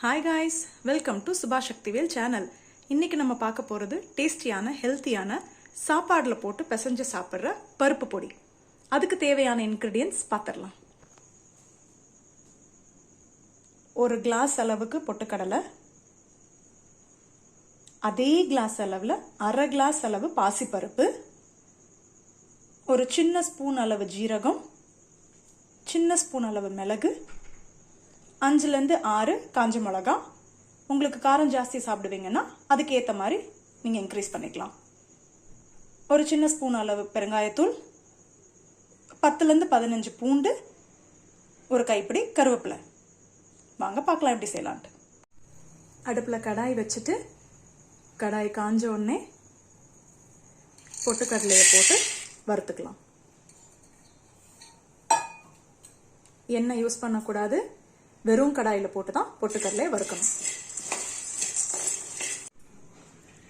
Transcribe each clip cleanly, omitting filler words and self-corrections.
Hi guys, welcome to Subha Shaktivel channel. இன்னைக்கு நம்ம பார்க்க போறது டேஸ்டியான ஹெல்த்தியான சாப்பாடுல போட்டு பிசைஞ்சு சாப்பிடுற பருப்பு பொடி. அதுக்கு தேவையான இன்கிரிடியன்ட்ஸ் பார்த்திடலாம். ஒரு கிளாஸ் அளவுக்கு பொட்டுக்கடலை, அதே கிளாஸ் அளவுல அரை கிளாஸ் அளவு பாசிப்பருப்பு, ஒரு சின்ன ஸ்பூன் அளவு ஜீரகம், சின்ன ஸ்பூன் அளவு மிளகு, 5லேருந்து 6 காஞ்ச மிளகா. உங்களுக்கு காரம் ஜாஸ்தி சாப்பிடுவீங்கன்னா அதுக்கு ஏற்ற மாதிரி நீங்கள் இன்க்ரீஸ் பண்ணிக்கலாம். ஒரு சின்ன ஸ்பூன் அளவு பெருங்காயத்தூள், 10லேருந்து 15 பூண்டு, ஒரு கைப்பிடி கருவேப்பிலை. வாங்க பார்க்கலாம் எப்படி செய்யலான்ட்டு. அடுப்பில் கடாய் வச்சுட்டு கடாய் காஞ்ச உடனே பொட்டுக்கடலையை போட்டு வறுத்துக்கலாம். எண்ணெய் யூஸ் பண்ணக்கூடாது, வெறும் கடாயில் போட்டு தான் பொட்டுக்கடலையை வறுக்கணும்.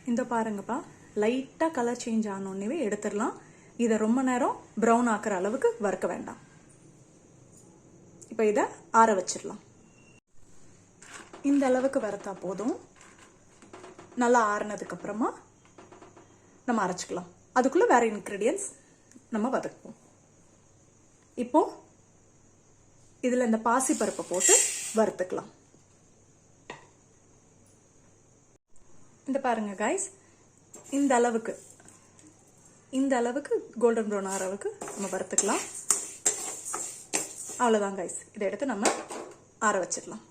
இந்த பாருங்கப்பா, லைட்டாக கலர் சேஞ்ச் ஆனோடனே எடுத்துடலாம். இதை ரொம்ப நேரம் ப்ரௌன் ஆக்குற அளவுக்கு வறுக்க வேண்டாம். இப்போ இதை ஆற வச்சிடலாம். இந்த அளவுக்கு வறுத்தா போதும். நல்லா ஆறுனதுக்கு அப்புறமா நம்ம அரைச்சிக்கலாம். அதுக்குள்ள வேற இன்கிரீடியன்ஸ் நம்ம வதக்குவோம். இப்போ இதில் இந்த பாசி பருப்பை போட்டு வறுத்துக்கலாம். இந்த பாருங்க கைஸ், இந்த அளவுக்கு கோல்டன் ப்ரௌன் ஆகிற அளவுக்கு நம்ம வறுத்துக்கலாம். அவ்வளோதான் கைஸ், இதை எடுத்து நம்ம ஆற வச்சிடலாம்.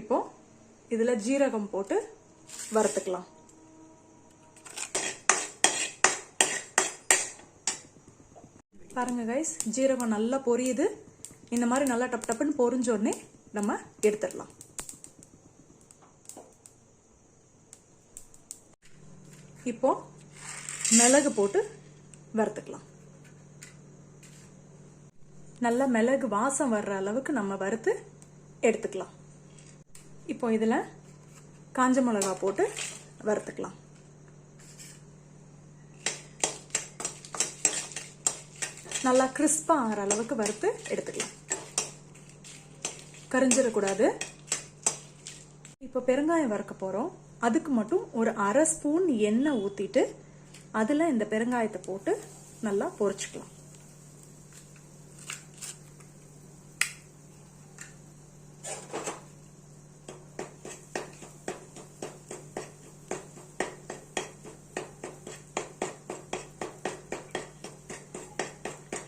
இப்போ இதில் ஜீரகம் போட்டு வறுத்துக்கலாம். பாருங்க கைஸ், ஜீரகம் நல்லா பொரியுது. இந்த மாதிரி நல்லா டப் டப்புன்னு பொரிஞ்ச உடனே நம்ம எடுத்துடலாம். இப்போ மிளகு போட்டு வறுத்துக்கலாம். நல்லா மிளகு வாசம் வர்ற அளவுக்கு நம்ம வறுத்து எடுத்துக்கலாம். இப்போ இதில் காஞ்ச மிளகா போட்டு வறுத்துக்கலாம். நல்லா கிறிஸ்பா ஆகிற அளவுக்கு வறுத்து எடுத்துக்கலாம். கரிஞ்சிடக்கூடாது. இப்போ பெருங்காயம் வறுக்க போகிறோம். அதுக்கு மட்டும் ஒரு அரை ஸ்பூன் எண்ணெய் ஊற்றிட்டு அதில் இந்த பெருங்காயத்தை போட்டு நல்லா பொரிச்சுக்கலாம்.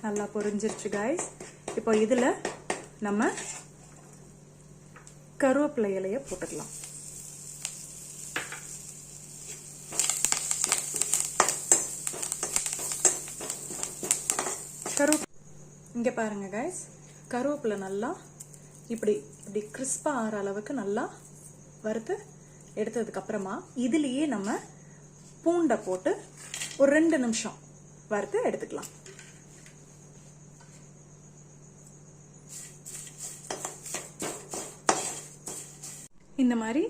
நல்லா பொரிஞ்சிருச்சு கைஸ். இப்போ இதில் நம்ம கருவேப்பிலை இலையை போட்டுக்கலாம். இங்கே பாருங்க கைஸ், கருவேப்பிலை நல்லா இப்படி கிறிஸ்பா ஆகிற அளவுக்கு நல்லா வறுத்து எடுத்ததுக்கு அப்புறமா இதுலேயே நம்ம பூண்டை போட்டு ஒரு 2 நிமிஷம் வறுத்து எடுத்துக்கலாம். இந்த மாதிரி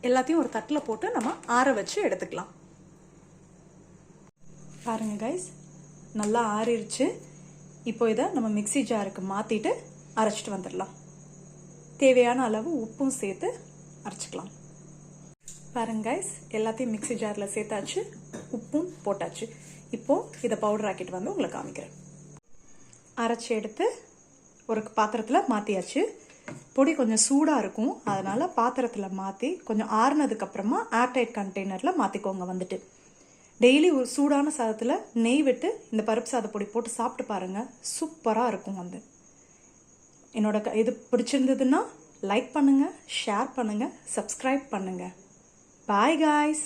எல்லாத்தையும் ஒரு தட்டில் போட்டு நம்ம ஆற வச்சு எடுத்துக்கலாம். பாருங்க கைஸ், நல்லா ஆறிடுச்சு. இப்போ இதை நம்ம மிக்ஸி ஜாருக்கு மாற்றிட்டு அரைச்சிட்டு வந்துடலாம். தேவையான அளவு உப்பும் சேர்த்து அரைச்சிக்கலாம். பாருங்க கைஸ், எல்லாத்தையும் மிக்ஸி ஜாரில் சேர்த்தாச்சு, உப்பும் போட்டாச்சு. இப்போ இதை பவுடர் ஆக்கிட்டு வந்து உங்களுக்கு காமிக்கிறேன். அரைச்சி எடுத்து ஒரு பாத்திரத்தில் மாற்றியாச்சு. பொடி கொஞ்சம் சூடாக இருக்கும், அதனால் பாத்திரத்தில் மாற்றி கொஞ்சம் ஆறுனதுக்கு அப்புறமா ஏர்டைட் கண்டெய்னரில் மாற்றிக்கோங்க. வந்துட்டு டெய்லி ஒரு சூடான சாதத்தில் நெய் விட்டு இந்த பருப்பு சாத பொடி போட்டு சாப்பிட்டு பாருங்கள், சூப்பராக இருக்கும். என்னோட இது பிடிச்சிருந்ததுன்னா லைக் பண்ணுங்கள், ஷேர் பண்ணுங்கள், சப்ஸ்கிரைப் பண்ணுங்கள். Bye guys.